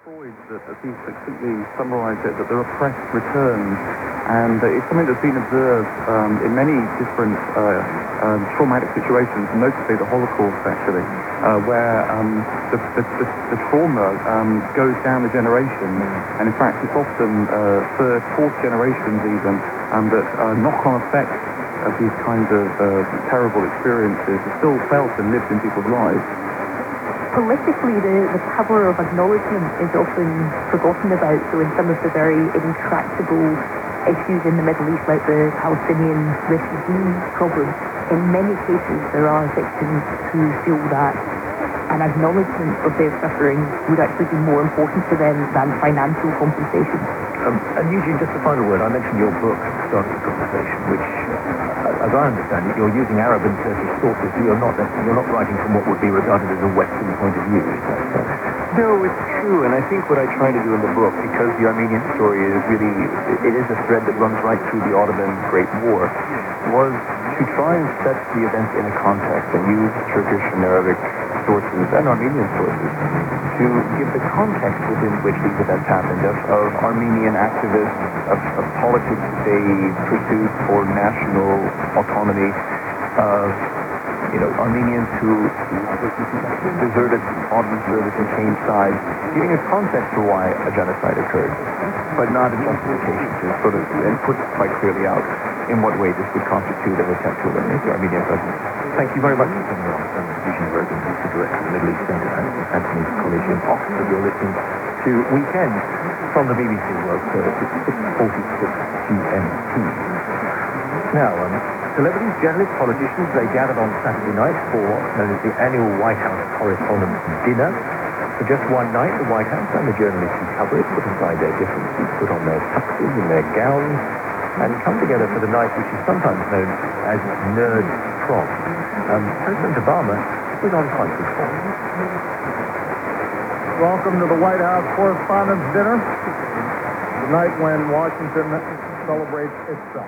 Freud that he succinctly summarized it, that the repressed returns, and it's something that's been observed in many different traumatic situations, notably the Holocaust actually, where the trauma goes down the generation, and in fact it's often third, fourth generations even, that knock-on effects of these kinds of terrible experiences are still felt and lived in people's lives. Politically, the power of acknowledgement is often forgotten about. So in some of the very intractable issues in the Middle East, like the Palestinian refugee problem, in many cases there are victims who feel that an acknowledgement of their suffering would actually be more important to them than financial compensation. And Eugene, just a final word. I mentioned your book at the start of the conversation, which, as I understand it, you're using Arab and Turkish sources, so you're not writing from what would be regarded as a Western point of view. Is that so? No, it's true, and I think what I try to do in the book, because the Armenian story is really, it is a thread that runs right through the Ottoman Great War, was to try and set the events in a context and use Turkish and Arabic sources and Armenian sources to give the context within which these events happened, of Armenian activists, of politics they pursued for national autonomy, of Armenians who deserted Ottoman service and changed sides, giving a context for why a genocide occurred, but not a justification to sort of, and put quite clearly out in what way this would constitute an attempt to eliminate the Armenian presence. Thank you very much for coming on. Jaureguiberry, the director of the Middle East Centre at Anthony's College in Oxford. You're listening to Weekend from the BBC World Service at 6:46 GMT. Now, celebrities, journalists, politicians, they gathered on Saturday night for what's known as the annual White House Correspondents' Dinner. For just one night, the White House and the journalists who cover it put aside their differences, put on their tuxes and their gowns, and come together for the night which is sometimes known as Nerd Prom. President Obama was on quite good form. Welcome to the White House Correspondents' Dinner, the night when Washington celebrates itself.